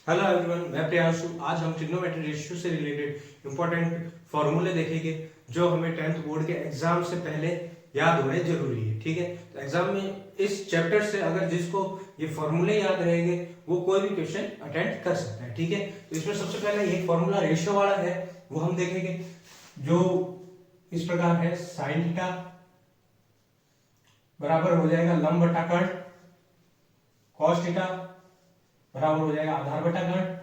Hello everyone, मैं प्रियांशु। आज हम ट्रिग्नोमेट्री रेशियो से रिलेटेड इंपॉर्टेंट फॉर्मूले देखेंगे जो हमें 10th बोर्ड के एग्जाम से पहले याद होने जरूरी है। ठीक है, तो एग्जाम में इस चैप्टर से अगर जिसको ये फॉर्मूले याद रहेंगे वो कोई भी क्वेश्चन अटेम्प्ट कर सकता है। ठीक है, तो इसमें सबसे पहले एक फॉर्मूला रेशियो वाला है वो हम देखेंगे, जो इस प्रकार है। साइन थीटा बराबर हो जाएगा लंब बटा कर्ण, कॉस थीटा बराबर हो जाएगा आधार बटा कर्ण,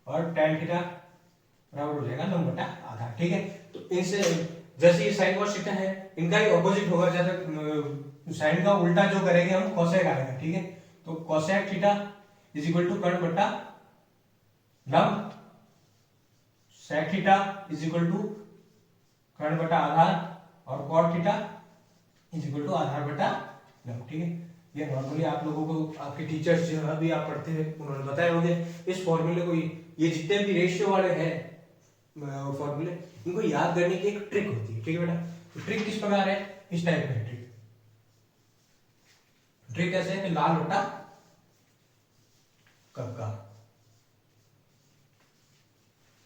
और tan थीटा बराबर हो जाएगा लंब बटा आधार। ठीक है, तो इनसे जैसे ये साइन कॉस थीटा है, इनका ही ऑपोजिट होगा। जैसे साइन का उल्टा जो करेंगे हम कोसेक आएगा। ठीक है, तो cosec theta is equal to कर्ण बटा लंब, sec theta is equal to कर्ण बटा आधार, और cot theta is equal to आधार बटा लंब। ठीक है, ये नॉर्मली आप लोगों को आपके टीचर्स जो भी आप पढ़ते हैं उन्होंने बताए होंगे। इस फॉर्मूले को, ये जितने भी रेशियो वाले हैं फॉर्मूले, इनको याद करने की एक ट्रिक होती है। ठीक है बेटा, तो ट्रिक किस प्रकार है, इस टाइप में ट्रिक। ट्रिक कैसे है कि लाल बटा कक्का,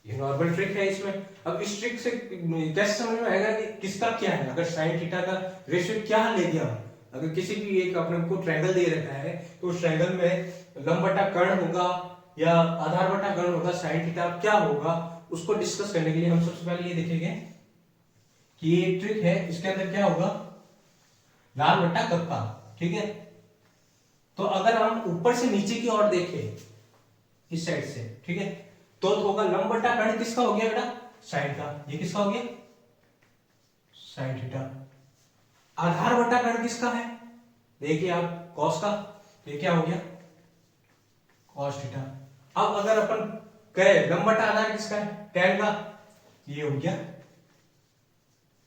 ये नॉर्मल ट्रिक है। इसमें अब इस ट्रिक से कैसे समझ में आएगा कि किसका क्या है। अगर साइन थीटा का रेशियो क्या ले दिया, अगर किसी भी एक अपने को ट्रायंगल दे रखा है तो उस ट्रायंगल में लंब बटा कर्ण होगा या आधार बटा कर्ण होगा, साइन थीटा क्या होगा, उसको डिस्कस करने के लिए हम सबसे पहले ये देखेंगे कि ये ट्रिक है। इसके अंदर क्या होगा, लाल बटा कक्का। ठीक है, तो अगर हम ऊपर से नीचे की ओर देखें इस साइड से, ठीक है, तो होगा लंब बटा कर्ण किसका हो गया बेटा, साइन का। ये किसका हो गया, साइन थीटा। आधार बटा कर्ण किसका है, देखिए आप, कॉस का। ये क्या हो गया, कॉस थीटा। अब अगर अपन कहे लंब बटा आधार किसका है, tan का, ये हो गया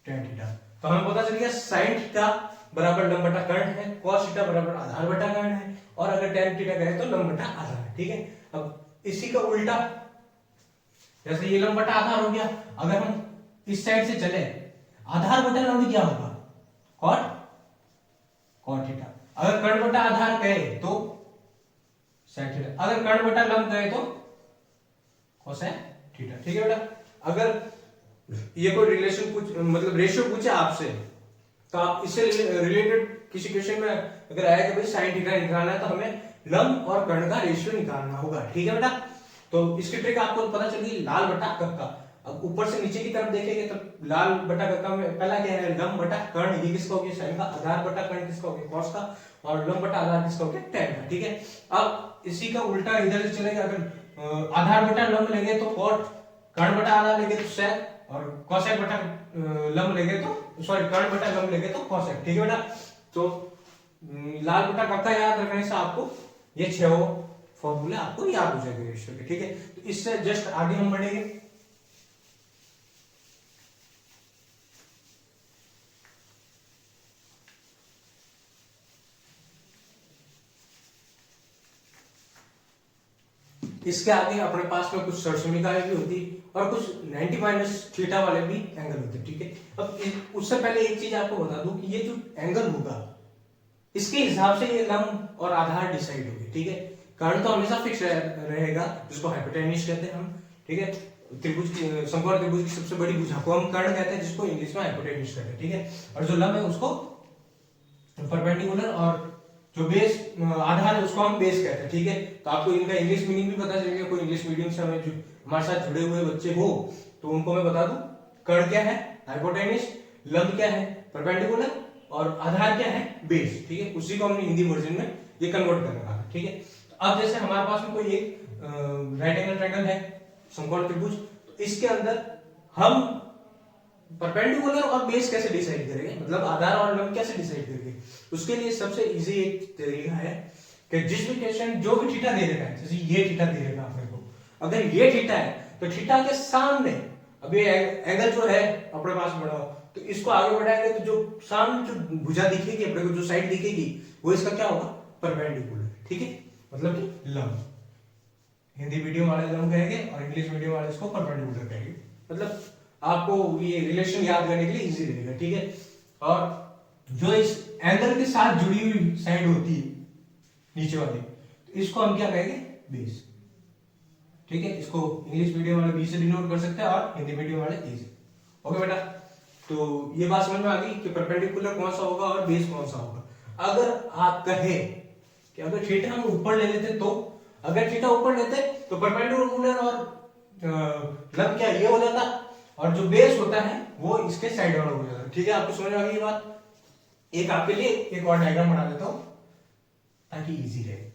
tan थीटा। तो हमें पता चल गया साइन थीटा बराबर लंब बटा कर्ण है, कॉस थीटा बराबर आधार बटा कर्ण है, और अगर tan थीटा कहे तो लंब बटा आधार है। ठीक है, अब इसी का उल्टा, जैसे ये लंब बटा आधार हो गया, अगर हम इस साइड से चले, आधार बटा लंब क्या होगा, कॉट थीटा। अगर कर्ण बटा आधार कहे तो सेक थीटा, अगर कर्ण बटा लंब कहे तो कोसेक थीटा। ठीक है बेटा, अगर ये कोई रिलेशन पूछ, मतलब रेशियो पूछे आपसे, तो आप इससे रिलेटेड किसी क्वेश्चन में अगर आया कि भाई साइन थीटा निकालना है, तो हमें लंब और कर्ण का रेशियो निकालना होगा। ठीक है बेटा, तो इसकी ट्रिक आपको पता चल गई, लाल बटा कक्का। अब ऊपर से नीचे की तरफ देखेंगे तो लाल बटा कक्का में पहला क्या है, लंब बटा कर्ण, ये किसका हो गया, साइन का। आधार बटा कर्ण किसका हो गया, कॉस का, और लंब बटा आधार किसका हो गया, tan का। ठीक है, अब इसी का उल्टा इधर से चलेगा, अगर आधार बटा लंब लेंगे तो कॉट, कर्ण बटा आधार लेंगे तो सेक, और कोसेक बटा लंब लेंगे तो, सॉरी, कर्ण बटा लंब लेंगे तो कोसेक। ठीक है बेटा, तो लाल बटा कक्का याद रखने से आपको ये 6 फॉर्मूले आपको याद हो जाएंगे रेशियो के। ठीक है, तो इससे जस्ट आगे हम बढ़ेंगे। इसके आगे अपने पास में कुछ सरसुनिकाएं भी होती और कुछ 90 माइनस थीटा वाले भी एंगल होते। ठीक है, अब उससे पहले एक चीज आपको बता दूं कि ये जो एंगल होगा इसके हिसाब से ये लंब और आधार डिसाइड होगी। ठीक है, कर्ण तो हमेशा फिक्स रहेगा, जिसको हाइपोटेन्यूज कहते हैं हम। ठीक है, त्रिभुज की, समकोण त्रिभुज की सबसे बड़ी भुजा को हम कर्ण कहते हैं, जिसको इंग्लिश में हाइपोटेन्यूज कहते हैं। ठीक है, और जो लंब है उसको परपेंडिकुलर, और जो बेस आधार है उसको हम बेस कहते हैं। ठीक है, तो आपको इनका इंग्लिश मीनिंग भी पता चलेगा। कोई इंग्लिश मीडियम से हमें जो हमारे साथ जुड़े हुए बच्चे हो तो उनको मैं बता दूं, कर्ण क्या है, हाइपोटेन्यूज, लंब क्या है, परपेंडिकुलर, और आधार क्या है, बेस। ठीक है, उसी को हमने हिंदी वर्जन में ये कन्वर्ट कर रखा है। ठीक है, तो अब जैसे हमारे पास में कोई एक राइट एंगल ट्रायंगल है, समकोण त्रिभुज, तो इसके अंदर हम परपेंडिकुलर और बेस कैसे डिसाइड करेंगे, मतलब आधार और लंब कैसे डिसाइड करेंगे। उसके लिए सबसे इजी एक तरीका है कि जिस भी क्वेश्चन जो भी थीटा दे रखा है, जैसे ये थीटा दे रखा है अपने को, अगर ये थीटा है तो थीटा के सामने, अब ये एंगल जो है अपने पास बढ़ा, तो इसको आगे बढ़ाएंगे तो जो सामने जो भुजा दिखेगी अपने को, जो साइड दिखेगी, वो इसका क्या होगा, परपेंडिकुलर। ठीक है, मतलब कि लंब, हिंदी मीडियम वाले लंब कहेंगे और इंग्लिश मीडियम वाले इसको परपेंडिकुलर कहेंगे। मतलब आपको ये रिलेशन याद करने के लिए इजी रहेगा। ठीक है, और जो इस एंगल के साथ जुड़ी हुई साइड होती है नीचे वाली, तो इसको हम क्या कहेंगे, बेस। ठीक है, इसको इंग्लिश मीडियम वाले बी से डिनोट कर सकते हैं और हिंदी मीडियम वाले ए से। ओके बेटा, तो ये बात समझ में आ गई कि परपेंडिकुलर कौन सा होगा और बेस कौन सा होगा। अगर आप कहे कि अगर थीटा हम ऊपर ले लेते, तो अगर थीटा ऊपर लेते तो परपेंडिकुलर और लंब क्या ये हो जाता, और जो बेस होता है वो इसके साइड वाला हो जाता। ठीक है, आपको समझ में आ गई ये बात। एक आपके लिए एक और डायग्राम बना देता हूं ताकि इजी रहे।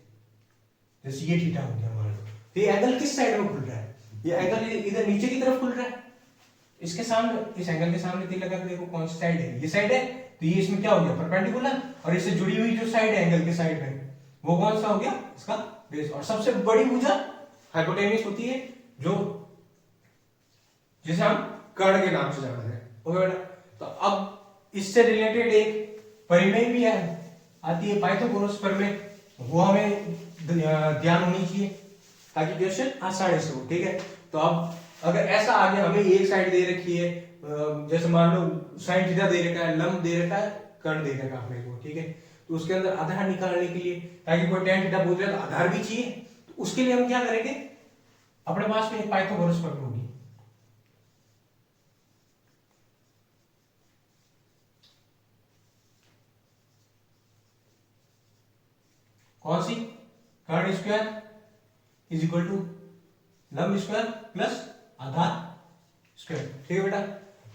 जैसे ये थीटा हो गया हमारा, तो ये एंगल किस साइड में खुल रहा है, ये एंगल इधर नीचे की तरफ खुल रहा है। इसके सामने, इस एंगल के सामने तीर लगा के देखो कौन सी साइड है, ये साइड है, तो ये इसमें क्या हो गया परपेंडिकुलर, और इससे जुड़ी हुई जो साइड है एंगल के साइड में वो कौन सा हो गया, इसका बेस। और सबसे बड़ी भुजा हाइपोटेन्यूस होती है, जो जिसे हम कर्ण के नाम से जानते हैं। ओके बेटा, तो अब इससे रिलेटेड एक परिमेय भी है, आती है पाइथागोरस प्रमेय, वो हमें ध्यान होनी चाहिए ताकि क्वेश्चन आसानी से हो। ठीक है, तो अब अगर ऐसा आगे हमें एक साइड दे रखी है, जैसे मान लो साइन थीटा दे रखा है, लंब दे रखा है, कर्ण दे रखा है अपने को। ठीक है, तो उसके अंदर आधार निकालने के लिए, ताकि कोई tan थीटा पूछ रहा है तो आधार भी चाहिए, तो उसके लिए हम क्या करेंगे, अपने पास में एक पाइथागोरस प्रमेय होगी। कौन सी, कर्ण स्क्वायर इज इक्वल टू लंब स्क्वायर प्लस आधार स्क्वायर। ठीक है बेटा,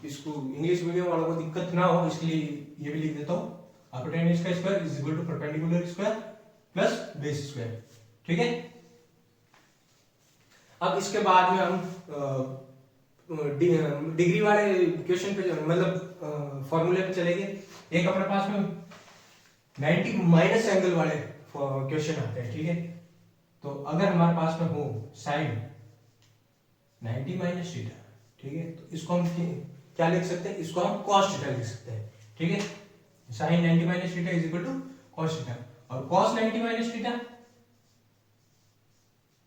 इसको इंग्लिश मीडियम वालों को दिक्कत ना हो इसलिए ये भी लिख देता हूं, हाइपोटेन्यूस का square is equal to perpendicular square plus base square. ठीक है, अब इसके बाद में हम डिग्री वाले क्वेश्चन पे, मतलब फॉर्मूले पे चलेंगे। एक अपने पास में 90 माइनस एंगल वाले क्वेश्चन आते हैं। ठीक है, तो अगर हमारे पास में हो साइन 90 माइनस थीटा, ठीक है, तो इसको हम क्या लिख सकते हैं, इसको हम cos थीटा लिख सकते हैं। ठीक है, sine 90 minus theta is equal to cos theta, और cos 90 minus theta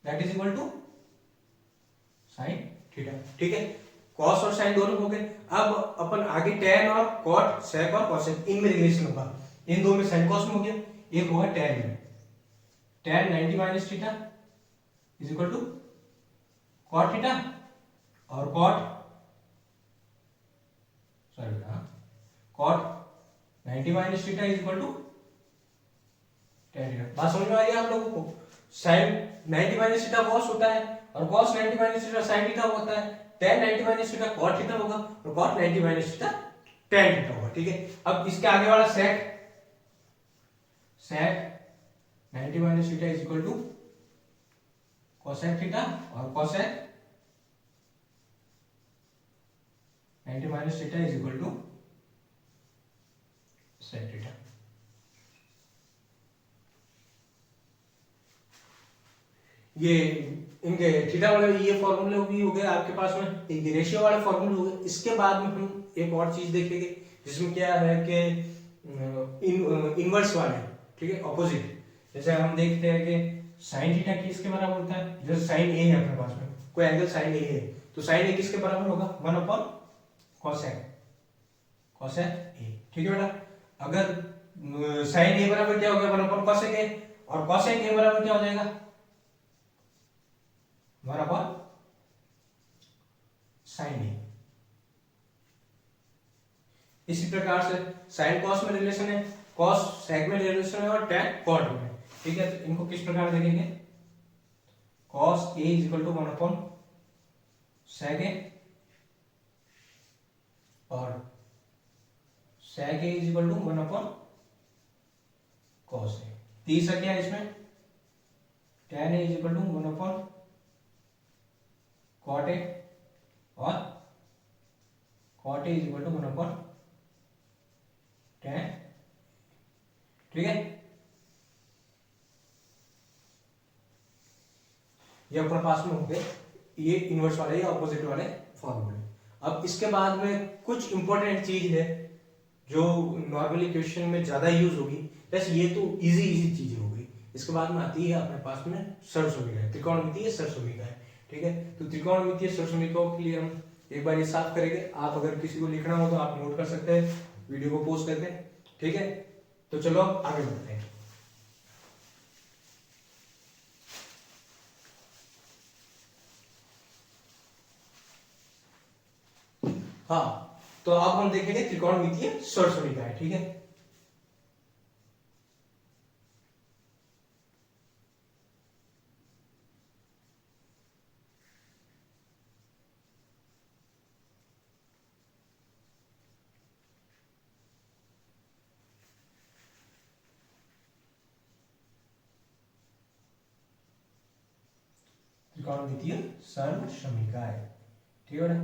that is equal to sine theta. ठीक है, cos और sin दोनों हो गए। अब अपन आगे tan और cot, sec और cosec इनमें रिलेशन होगा, इन दो में sin cos में हो गया, एक होगा tan में, tan 90 minus theta is equal to cot theta, और cot 90 minus theta is equal to tan theta. बात समझ में आ रही है आप लोगों को। sin 90 माइनस थीटा cos होता है, और cos 90 minus theta sin theta होता है, tan 90 minus theta cot theta होगा, और cot 90 minus theta tan theta होगा। ठीक है, अब इसके आगे वाला sec 90 minus theta is equal to cosec theta, और cosec 90 minus theta is equal to sec theta. ये इनके थीटा वाले ये फॉर्मूले भी हो गए आपके पास में, एक रेशियो वाले फॉर्मूले हो गए। इसके बाद में हम एक और चीज देखेंगे जिसमें क्या है कि इनवर्स वाले, ठीक है, ऑपोजिट। जैसे हम देखते हैं कि साइन थीटा किसके बराबर होता है, जैसे साइन ए है अपने पास में, कोई एंगल साइन ए है, तो साइन ए किसके बराबर होगा, 1 अपॉन cosec ए। ठीक है बेटा, अगर साइन ए बराबर क्या हो गया, 1 अपॉन cosec ए, और cosec ए बराबर क्या हो जाएगा, 1 अपॉन साइन ए। इसी प्रकार से साइन कॉस में रिलेशन है, कॉस सेक में रिलेशन है, और टैन कॉट में। ठीक है, तो इनको किस प्रकार देखेंगे, cos A is equal to 1 upon sec A, और sec A is equal to 1 upon cos A. तीसरा क्या है इसमें, tan A is equal to 1 upon cot A, और cot A is equal to 1 upon tan. ठीक है, ये अपने पास में होंगे ये इनवर्स वाले या ऑपोजिट वाले फॉर्मूले। अब इसके बाद में कुछ इंपॉर्टेंट चीज है जो नॉर्मली क्वेश्चन में ज्यादा यूज होगी। जैसे ये तो इजी चीजें हो गई, इसके बाद में आती है अपने पास में सरसोमिका, त्रिकोणमितीय सरसोमिका है। ठीक है, तो त्रिकोणमितीय सरसोमिकाओं के लिए हम एक बार ये साफ करेंगे। आप अगर किसी को लिखना हो तो आप नोट कर सकते हैं वीडियो को पोस्ट करके। ठीक है, तो चलो आगे बढ़ते हैं। हाँ, तो अब हम देखेंगे त्रिकोणमितीय षड़समीकाएं, ठीक है। त्रिकोणमितीय षड़समीकाएं, ठीक है ना।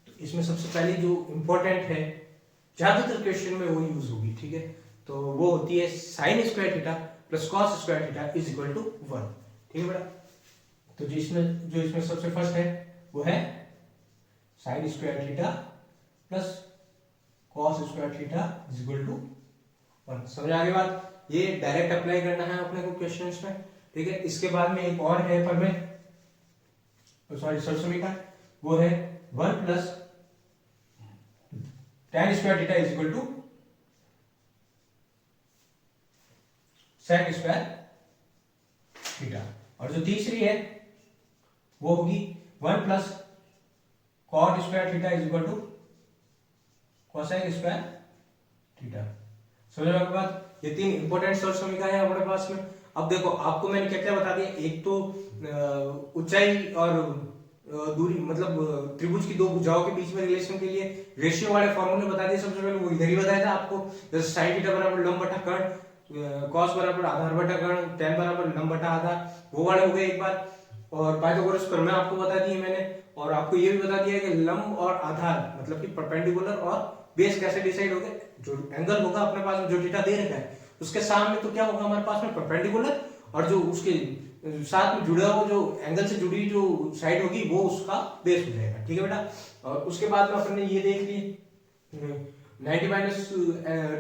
तो इसमें सबसे पहले जो इम्पोर्टेंट है, ज्यादातर क्वेश्चन में वो यूज होगी, ठीक है। तो वो होती है sine square theta plus cos square theta is equal to 1, ठीक है बेटा। तो जो इसमें सबसे फर्स्ट है वो है sine square theta plus cos square theta is equal to 1। समझ आ गई बात? ये डायरेक्ट अप्लाई करना है अपने को क्वेश्चंस में, ठीक है। इसके बाद में एक और है पर में, सॉरी षड़समीका, वो है 1 plus tan square theta is equal to sec square theta. और जो तीसरी है वो होगी 1 plus cot square theta is equal to cosec square theta. समझ में आपकी बात? ये तीन इंपॉर्टेंट षड़समीकाएं हैं हमारे पास में। अब देखो, आपको मैंने क्या क्या बता दिया। एक तो ऊंचाई और दूरी, मतलब त्रिभुज की दो भुजाओं के बीच में रिलेशन के लिए रेशियो वाले फॉर्मूले बता दिए। सबसे पहले वो इधर ही बताया था आपको, जैसे साइन थीटा बराबर लंब बटा कर्ण, कॉस बराबर आधार बटा कर्ण, tan बराबर लंब बटा आधार, वो वाले हो गए एक बार। और पाइथागोरस प्रमेय आपको बता दिए मैंने, और आपको ये भी बता दिया कि लंब और आधार मतलब कि परपेंडिकुलर और बेस कैसे डिसाइड होगा। जो एंगल होगा अपने पास में, जो थीटा दे रखा है उसके सामने तो क्या होगा हमारे पास में परपेंडिकुलर, और जो उसके साथ में जुड़ा हुआ जो एंगल से जुड़ी जो साइड होगी वो उसका बेस हो जाएगा, ठीक है बेटा। और उसके बाद में अपन ने ये देख लिए 90 माइनस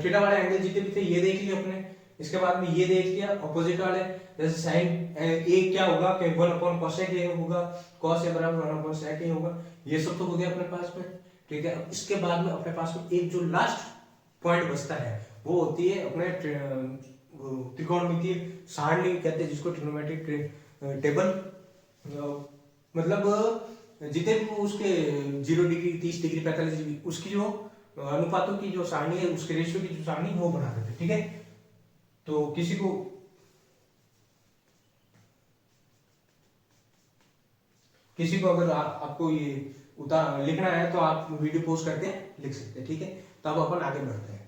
थीटा वाले एंगल जितने भी थे ये देख लिए अपने। इसके बाद में ये देख लिया ऑपोजिट वाले, जैसे साइन ए क्या होगा कि 1/cosec ए होगा, cos ए बराबर 1/sec ए होगा। ये सब तो हो गया अपने पास में, ठीक है। अब इसके बाद में अपने पास में एक जो लास्ट पॉइंट बचता है वो होती है अपने त्रिकोणमितीय सारणी कहते हैं जिसको, ट्रिग्नोमेट्रिक टेबल। मतलब जितने भी उसके 0 डिग्री, 30 डिग्री, 45 डिग्री, उसकी जो अनुपातों की जो सारणी है, उसके रेशियो की जो सारणी वो बना देते, ठीक है। तो किसी को अगर आपको ये लिखना है तो आप वीडियो पोस्ट करके लिख सकते हैं, ठीक है। तो अब अपन आगे बढ़ते हैं।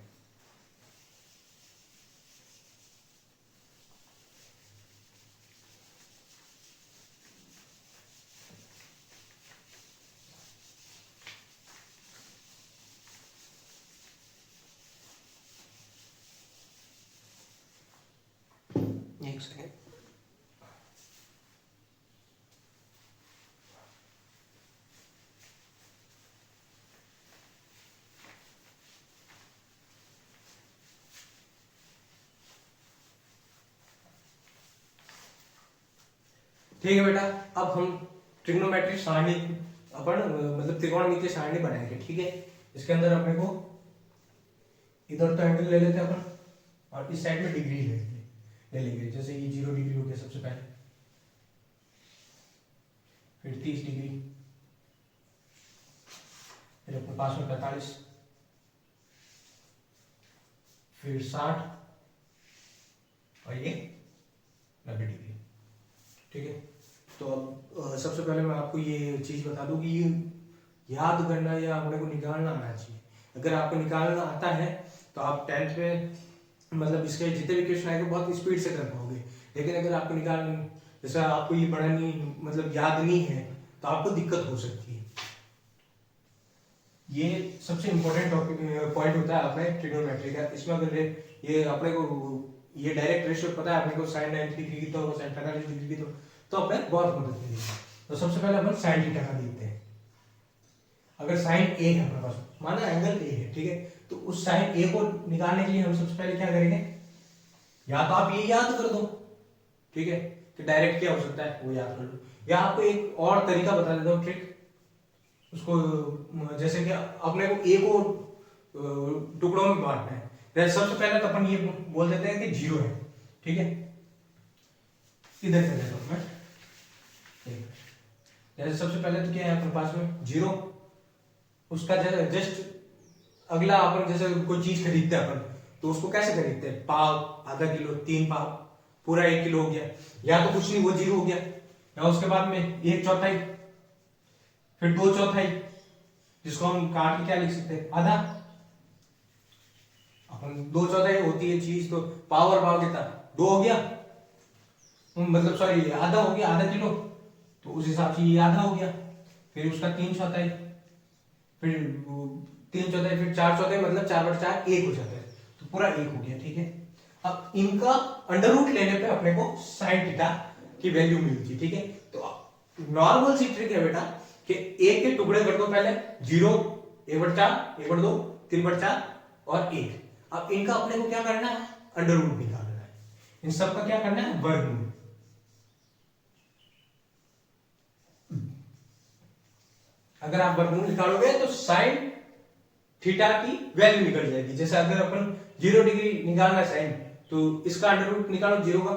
एक सेकेंड। ठीक है बेटा, अब हम ट्रिग्नोमेट्रिक सारणी अपन मतलब त्रिकोणमितीय सारणी बनाएंगे, ठीक है। इसके अंदर अपने को इधर तो एंगल ले लेते हैं अपन, और इस साइड में डिग्री ले लेंगे। जैसे ये 0 डिग्री हो गया सबसे पहले, फिर 30 डिग्री, फिर अपने पास में 45, फिर 60 और ये 90 डिग्री, ठीक है। तो अब सबसे पहले मैं आपको ये चीज बता दूं कि ये याद करना या अपने को निकालना आना चाहिए। अगर आपको निकालना आता है तो आप 10th में मतलब इसके जितने भी क्वेश्चन आएंगे बहुत स्पीड से कर पाओगे। लेकिन अगर आपको जैसे आपको ये पढ़ा नहीं, मतलब याद नहीं है, तो आपको दिक्कत हो सकती है। ये सबसे इंपॉर्टेंट टॉपिक पॉइंट होता है अपने ट्रिग्नोमेट्री का। इसमें अगर ये अपने को ये डायरेक्ट रेशियो पता है अपने को, साइन 90 डिग्री की तो साइन 45 डिग्री की तो अपने बहुत मदद मिलेगी। तो सबसे पहले अपन साइन थीटा का देखते हैं। अगर साइन ए है अपने पास, माना एंगल ए है, ठीक है, तो उस साइन ए को निकालने के लिए हम सबसे पहले क्या करेंगे, या तो आप ये याद कर दो, ठीक है, कि डायरेक्ट क्या हो सकता है वो याद कर लो, या आपको एक और तरीका बता देता हूँ ट्रिक उसको। जैसे कि अपने को ए को टुकड़ों में बांटना है, जैसे सबसे पहले तो अपन ये बोल देते हैं कि 0 है, ठीक है। इधर कर देता हूं मैं, जैसे सबसे पहले तो क्या है अपने पास में 0, उसका जस्ट अगला अपन जैसे कोई चीज खरीदते हैं अपन, तो उसको कैसे खरीदते हैं, पाव, आधा किलो, 3 पाव, पूरा 1 किलो हो गया, या तो कुछ नहीं वो 0 हो गया, या उसके बाद में 1/4, फिर 2/4, जिसको हम काट के क्या लिख सकते हैं, आधा। अपन 2/4 होती है चीज, तो पाव और पाव कितना, 2 हो गया, मतलब सॉरी आधा हो गया, आधा किलो, तो उस हिसाब से ये आधा हो गया, फिर उसका 3/4, फिर 3/4, फिर 4/4, मतलब 4/4 1 हो जाता है, तो पूरा 1 हो गया, ठीक है। अब इनका अंडर रूट लेने पे अपने को साइन थीटा की वैल्यू मिलती है, ठीक है। तो नॉर्मल सी ट्रिक है बेटा कि 1 के टुकड़े कर दो पहले, 0, 1/4, 1/2, 3/4 और 1। अब इनका अपने को क्या करना है, अंडर रूट निकालना है, इन सब का क्या करना है, वर्गमूल। अगर आप वर्गमूल निकालोगे तो साइन थीटा की वैल्यू निकल जाएगी। जैसे अगर अपन 0 डिग्री निकालना है साइन, तो इसका अंडर रूट निकालो, 0 का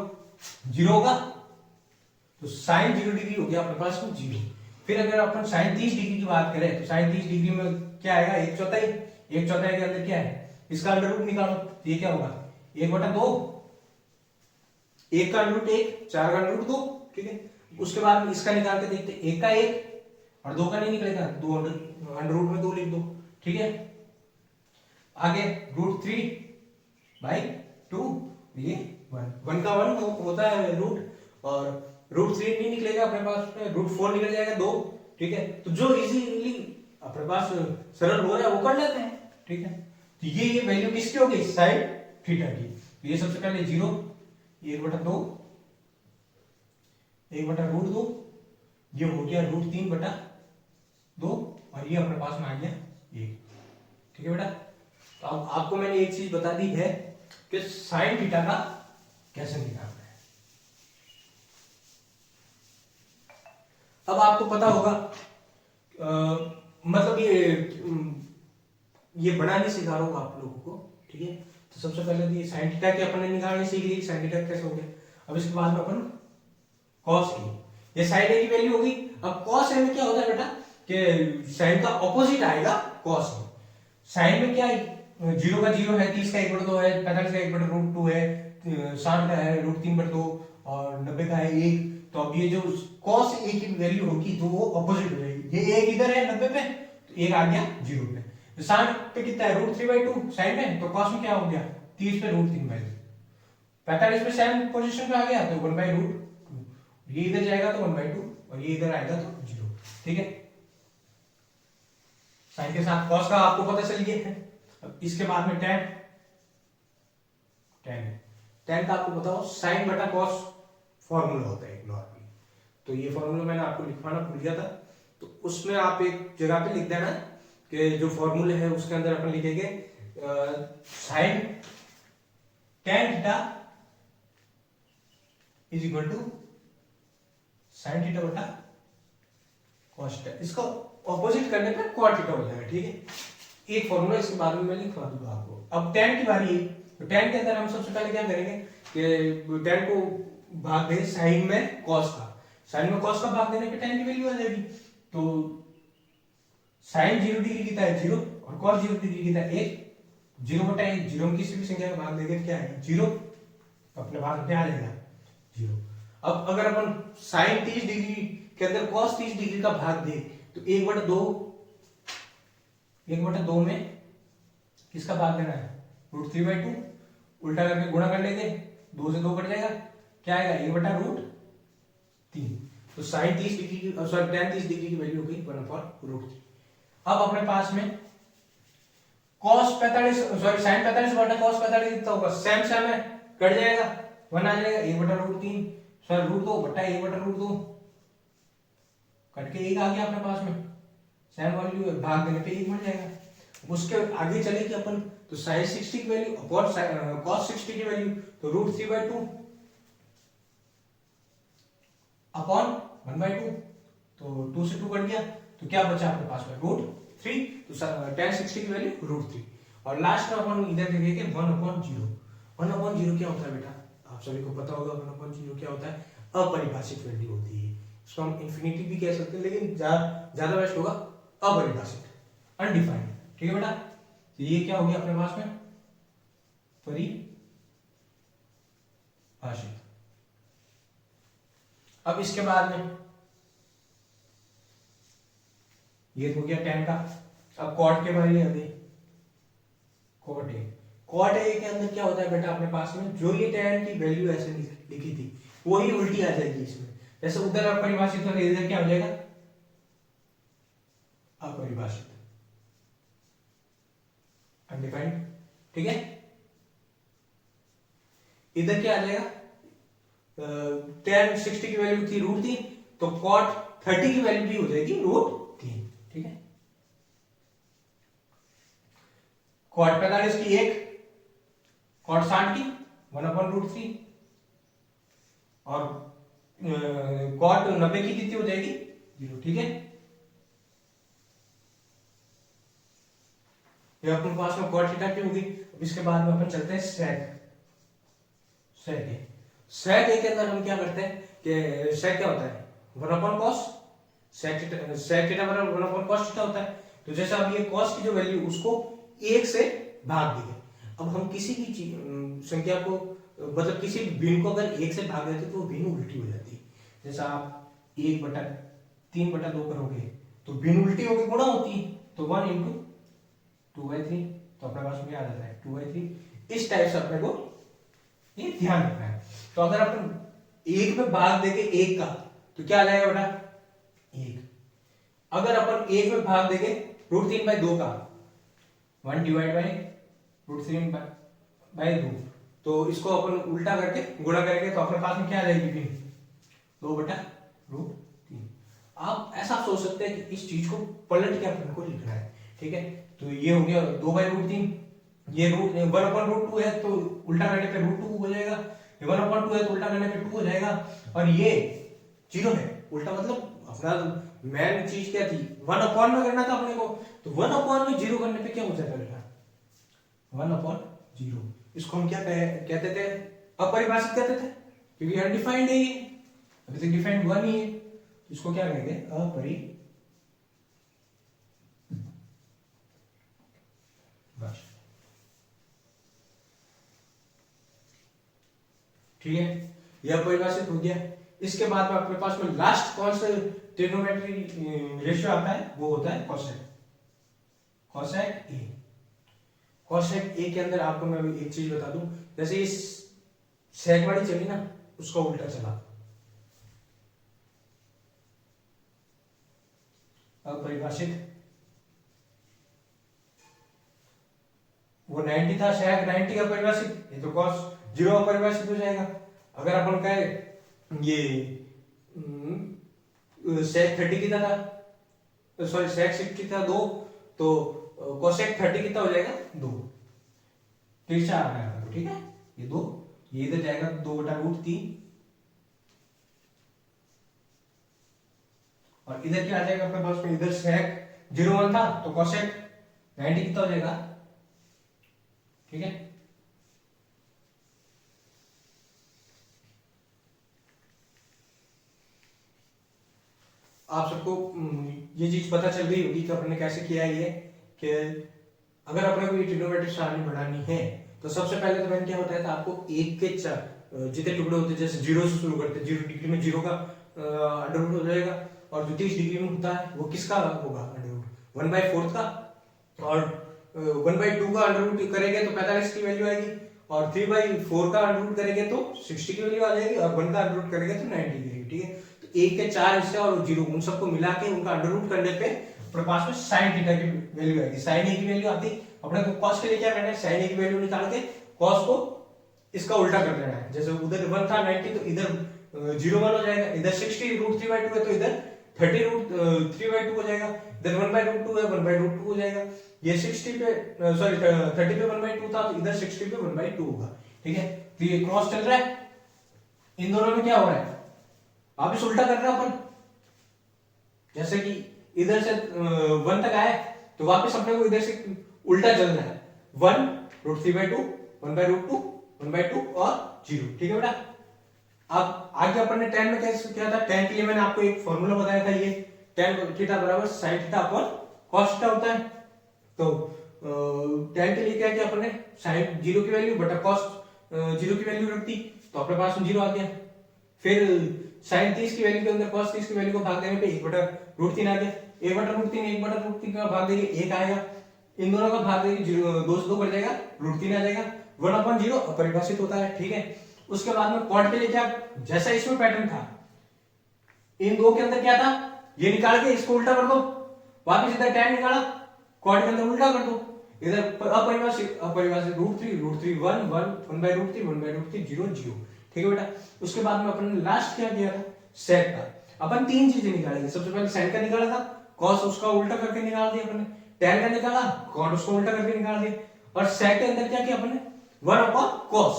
0 होगा, तो साइन 0 डिग्री हो गया अपने पास में 0। फिर अगर अपन साइन 30 डिग्री की बात करें, तो साइन 30 डिग्री में क्या आएगा, 1/4, 1/4 के अंदर क्या है, इसका अंडर रूट निकालो, तो ये क्या होगा, 1/2, 1 का अंडर रूट 1, 4 का अंडर रूट 2, ठीक है। उसके बाद इसका निकाल के देखते, 1 का 1 और 2 का नहीं निकलेगा, 2 अंडर रूट में 2 लिख दो, ठीक है। आगे √3/2, ये 1 का 1 होता है रूट, और √3 नहीं निकलेगा अपने पास में, √4 निकल जाएगा 2, ठीक है। तो जो इजीली अपने पास सरल हो रहा है वो कर लेते हैं, ठीक है। तो ये वैल्यू किसकी होगी, साइन थीटा की। तो ये सबसे पहले 0, 1/2, 1/√2, ये हो गया √3/2, और ये अपने पास में आ गया 1, ठीक है बेटा। तो अब आपको मैंने एक चीज बता दी है कि साइन थीटा का कैसे निकालना है। अब आपको पता होगा, मतलब ये बड़ा नहीं सिखा रहा हूं आप लोगों को, ठीक है। तो सबसे पहले तो ये साइन थीटा के अपन ने निकालने सीख ली, साइन थीटा कैसे हो गया। अब इसके बाद में अपन कॉस ए, ये साइन ए की वैल्यू होगी। अब कॉस ए में क्या होता है बेटा कि साइन का ऑपोजिट आएगा कॉस में। साइन में क्या है, 0 का 0 है, 30 का 1/2 है, 45 का 1/√2 है, 60 का है √3/2 और 90 का है 1। तो अब ये जो cos a की वैल्यू होगी तो वो ऑपोजिट हो जाएगी, ये 1 इधर है 90 पे, तो 1 आ गया 0 पे। तो 60 पे कितना है, √3/2 साइन में, तो cos में क्या हो गया, 30 पे √3/2। 45 पे सेम पोजीशन पे आ गया तो 1/√2, ये इधर जाएगा तो 1/2 और ये इधर आएगा तो 0, ठीक है। साइन के साथ cos का आपको पता चल गया है। अब इसके बाद में tan का आपको बताओ, साइन बटा cos फॉर्मूला होता है नॉर्मली, तो ये फॉर्मूला मैंने आपको लिखवाना भूल गया था, तो उसमें आप एक जगह पे लिख देना कि जो फॉर्मूले है उसके अंदर अपन लिखेंगे sine tan theta is equal to sine theta बटा cos थीटा, इसको ऑपोजिट करने पे cot थीटा हो जाएगा, ठीक है। एक फॉर्मूला इसके बाद में मैं लिखवा दूंगा आपको। अब tan की बारी है, तो tan के अंदर हम सबसे पहले क्या करेंगे कि tan को भाग देंगे साइन में cos का, साइन में cos का भाग देने पे tan की वैल्यू आ जाएगी। तो साइन 0 डिग्री कितना है 0 और cos 0 डिग्री कितना है 1, 0/1, 0 में किसी भी संख्या का भाग देंगे क्या आएगा 0, अपने पास क्या आ जाएगा 0। अब अगर अपन साइन 30 डिग्री के अंदर cos 30 डिग्री का भाग दे तो 1/2 में किसका भाग देना है, √3/2, उल्टा करके गुणा कर लेंगे, 2 से 2 कट जाएगा, क्या आएगा 1/√3। तो साइन 30 डिग्री की सॉरी tan 30 डिग्री की वैल्यू होगी 1/√3। अब अपने पास में cos 45 सॉरी sin 45 बटा cos 45 कितना होगा, सेम सेम है, कट जाएगा, 1 आ जाएगा, 1/√3 सॉरी √2 बटा 1/√2, कट के 1 आ गया अपने पास में, सेम वैल्यू भाग देने पे 1 मिल जाएगा। उसके आगे चलेगी अपन तो sin 60 की वैल्यू अपॉन cos 60 की वैल्यू, तो √3/2 अपॉन 1/2, तो 2 से 2 कट गया, तो क्या बचा अपने पास में √3, तो tan 60 की वैल्यू √3। और लास्ट में अपन इधर देखेंगे 1/0। 1/0 क्या होता है बेटा, आप सभी को पता होगा 1/0 क्या होता है, अपरिभाषित वैल्यू होती है। इसको हम इंफिनिटी भी कह सकते हैं, लेकिन ज्यादा बेस्ट होगा अपरिभाषित। अनडिफाइंड। ठीक है बेटा, तो ये क्या हो गया अपने पास में परिभाषित। अब इसके बाद में ये तो हो गया tan का। अब cot के बारे में अभी cot a, cot a के अंदर क्या होता है बेटा अपने पास में, जो ये tan की वैल्यू ऐसे लिखी थी वही उल्टी आ जाएगी इसमें। जैसे उधर अपरिभाषित होगा, इधर क्या हो जाएगा अपरिभाषित, अनडिफाइंड। ठीक है, इधर क्या आ जाएगा, tan 60 की वैल्यू थी √3, तो cot 30 की वैल्यू भी हो जाएगी √3। ठीक है, cot 45 की 1, cot 60 की 1/√3 और cot 90 की कितनी हो जाएगी 0। ठीक है, ये अपने पास में cot थीटा की होगी। अब इसके बाद में अपन चलते हैं sec a के अंदर हम क्या करते हैं कि sec क्या होता है 1/cos, sec थीटा बराबर 1/cos थीटा होता है। तो जैसे अब ये cos की जो वैल्यू उसको 1 से भाग दिए। अब हम किसी भी संख्या को मतलब किसी भी भिन्न को अगर 1 से भाग देते तो वो भिन्न उल्टी हो जाती है। जैसा आप 1/3/2 करोगे तो भिन्न उल्टी होकर गुणा होती है, तो 1 × 2/3, तो अपने पास में क्या आ जाता है 2/3। इस टाइप से अपने को ये ध्यान रखना है। तो अगर अपन 1 में भाग देंगे 1 का तो क्या आ जाएगा बेटा 1। अगर अपन 1 में भाग देंगे √3/2 का 1/√3/2, तो इसको अपन उल्टा करके गुणा करेंगे तो अपने पास में क्या आ जाएगी फिर 2/√3। आप ऐसा सोच सकते हैं कि इस चीज को पलट के अपन को लिखना है। ठीक है, तो ये हो गया 2/√3, ये 1/√2 है तो उल्टा करने पे √2 हो जाएगा, ये 1/2 है तो उल्टा करने पे 2 हो जाएगा, और ये 0 है उल्टा मतलब अपना मेन चीज क्या थी 1/, में करना था अपने को, तो 1/, में 0 करने पे क्या हो जाता बेटा 1/0। इसको हम क्या कहते थे अपरिभाषित कहते थे, क्योंकि अनडिफाइंड है ये, अभी तक डिफाइंड हुआ नहीं है, तो इसको क्या कहेंगे अपरिभाषित। ठीक है, यह परिभाषित हो गया। इसके बाद में अपने पास में लास्ट कौन सा ट्रिग्नोमेट्री रेशियो आता है, वो होता है कोसेक ए। कोसेक ए के अंदर आपको मैं एक चीज बता दूं, जैसे इस सेक वाली चली ना उसका उल्टा चला, अपरिभाषित, वो 90 था सेक 90 का परिभाषित, ये तो cos 0 अपरिभाषित हो जाएगा। अगर अपन कहे ये सेक 30 कितना था, सॉरी सेक 60 था 2, तो कोसेक 30 कितना हो जाएगा 2, तिरछा आ गया। ठीक है, ये 2 ये इधर जाएगा 2/√3, और इधर क्या आ जाएगा अपने पास में, इधर सेक 0 था तो कोसेक 90 कितना हो जाएगा। ठीक है, आप सबको ये चीज पता चल गई होगी कि अपन ने कैसे किया है ये, कि अगर अपने को ये ट्रिग्नोमेट्रिक सारणी बनानी है तो सबसे पहले तो मैंने क्या बताया था आपको 1 के 4 जितने टुकड़े होते हैं, जैसे 0 से शुरू करते हैं, 0 डिग्री में 0 का अंडररूट हो जाएगा, और जो 30 डिग्री में होता है वो किसका होगा अंडररूट 1/4 का, और 1/2 का अंडररूट करेंगे तो 45 की वैल्यू आएगी, और 3/4 का अंडररूट करेंगे तो 60 की वैल्यू आ जाएगी, और 1 का अंडररूट करेंगे तो 90 की। ठीक है, तो 1 के 4 हिस्से और 0 उन सबको मिला के उनका अंडररूट करने पे अपने पास में sin थीटा की वैल्यू आएगी। sin a की वैल्यू आती, अपने को cos के लिए क्या करना है, sin a की वैल्यू निकाल के cos को इसका उल्टा कर लेना है। जैसे उधर 1 था 90 तो इधर 0/1 हो जाएगा, इधर 60 √3/2 है तो इधर 30 √3/2 हो जाएगा, इधर 1/√2 है 1/√2 हो जाएगा, ये 60 पे सॉरी 30 पे 1/2 था तो इधर 60 पे 1/2 होगा। ठीक है, तो ये क्रॉस चल रहा है, इन दोनों में क्या हो रहा है वापिस उल्टा कर रहे हैं अपन, जैसे कि इधर से 1 तक आए तो वापस अपने को इधर से उल्टा चलना है, 1√3/2 1/√2 1/2 और 0। ठीक है बेटा, अब आगे अपन ने tan में कैसे किया था, tan के लिए मैंने आपको एक फॉर्मूला बताया था, ये tan थीटा बराबर sin theta upon cos theta होता है। तो tan के लिए क्या किया अपन ने, sin 0 की वैल्यू बटा cos 0 की वैल्यू रख दी, तो अपने पास में 0 आ गया। फिर sin 30 की वैल्यू के अंदर cos 30 की वैल्यू को भाग देने पे 1 बटा रूट 3 आ गया। 1 बटा रूट 3 1 बटा रूट 3 का भाग देंगे 1 आएगा, इन दोनों का भाग देंगे 2 से 2 कट जाएगा, रूट 3 आ जाएगा। 1/0 अपरिभाषित होता है, ठीक है। उसके बाद में cot के लिए क्या, जैसा इसमें पैटर्न था, इन दो के अंदर क्या था, ये निकाल के इसको उल्टा कर दो, वापिस इधर tan निकाला, cot के अंदर उल्टा कर दो, इधर अपरिभाषित अपरिभाषित रूट 3 1 1/√3 1/√3 0 0, ठीक है बेटा। उसके बाद में अपन ने लास्ट क्या किया था, sec का। अपन तीन चीजें निकालेंगे, सबसे पहले sin का निकाला था, cos उसका उल्टा करके निकाल दिया अपन ने, tan का निकाला, cot उसको उल्टा करके निकाल दिया, और sec के अंदर क्या किया अपन ने, 1/cos।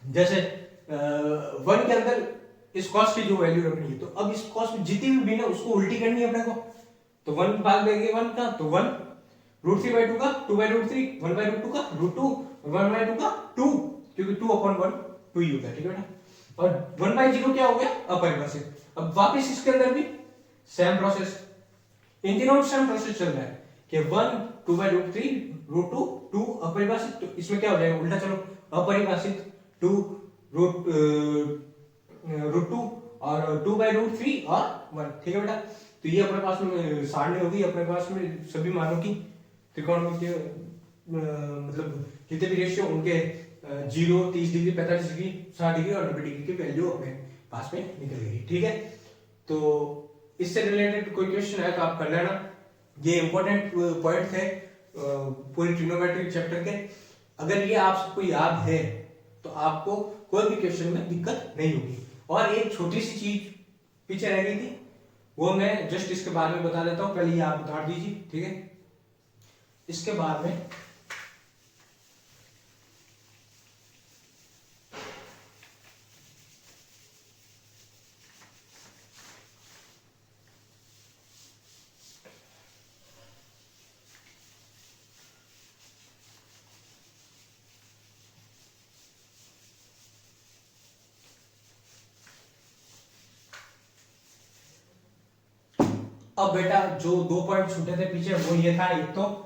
जैसे 1 के अंदर इस cos की जो वैल्यू रखनी है, तो अब इस cos में जितनी भी भिन्न है उसको उल्टी करनी है अपने को, तो 1 भाग देंगे 1 का, तो 1 √3/2 का 2/√3 1/√2 का √2 1/2 का 2, क्योंकि 2/1 2 ही होता है, ठीक है बेटा। और 1/0 क्या हो गया, अपरिभाषित। अब वापस इसके अंदर भी सेम प्रोसेस, इन तीनों में सेम प्रोसेस चल रहा है कि 1 2/√3 √2 2 अपरिभाषित, तो इसमें क्या हो जाएगा उल्टा, चलो अपरिभाषित 2 √2 और 2/√3 और 1, ठीक है बेटा। तो ये अपने पास में सारणी होगी, अपने पास में सभी मानों की त्रिकोणमितीय मतलब जितने भी रेशियो उनके 0 30 डिग्री 45 डिग्री 60 डिग्री और 90 डिग्री की वैल्यू अपने पास में निकल गई, ठीक है। तो इससे रिलेटेड कोई क्वेश्चन है तो आप कर लेना, ये इंपॉर्टेंट पॉइंट थे पूरी ट्रिग्नोमेट्री चैप्टर के। अगर ये आप सबको याद है तो आपको कोई भी क्वेश्चन में दिक्कत नहीं होगी। और एक छोटी सी चीज पीछे रह गई थी, वो मैं जस्ट इसके बारे में बता देता हूं, पहले ये आप उतार दीजिए, ठीक है। इसके बाद में अब बेटा जो 2 पॉइंट छूटे थे पीछे, वो ये था, एक तो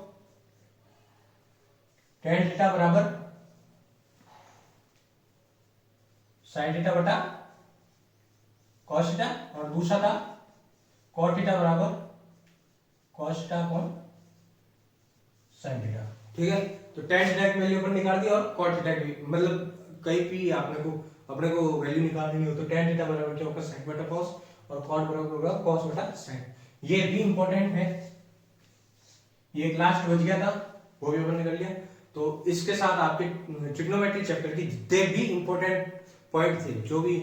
tan थीटा बराबर sin थीटा बटा cos थीटा, और दूसरा था cot थीटा बराबर cos theta upon sin theta, ठीक है। तो tan थीटा की वैल्यू अपन निकाल दी, और cot थीटा की, मतलब कहीं भी अपने को वैल्यू निकालनी हो तो tan थीटा बराबर क्या होगा, sin बटा cos, और cot बराबर होगा cos बटा sin। ये भी इंपॉर्टेंट है, ये क्लास बच गया था, वो भी अपन ने कर लिया। तो इसके साथ आपके ट्रिग्नोमेट्री चैप्टर की जितने भी इंपॉर्टेंट पॉइंट थे, जो भी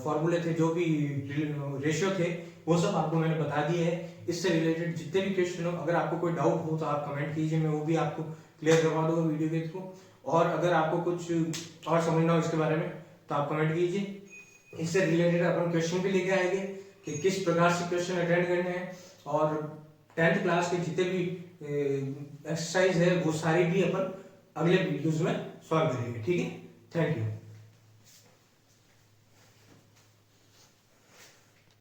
फॉर्मूले थे, जो भी रेशियो थे, वो सब आपको मैंने बता दिए हैं। इससे रिलेटेड जितने भी क्वेश्चन हो, अगर आपको कोई डाउट हो तो आप कमेंट कीजिए, मैं वो भी आपको क्लियर करवा दूंगा वीडियो के थ्रू। और अगर आपको कुछ और समझना हो इसके बारे में तो आप कमेंट कीजिए। इससे रिलेटेड अपन क्वेश्चन भी लेके आएंगे कि किस प्रकार से क्वेश्चन अटेंड करने हैं, और 10th क्लास के जितने भी एक्सरसाइज है वो सारी भी अपन अगले वीडियोस में सॉल्व करेंगे, ठीक है। Thank you.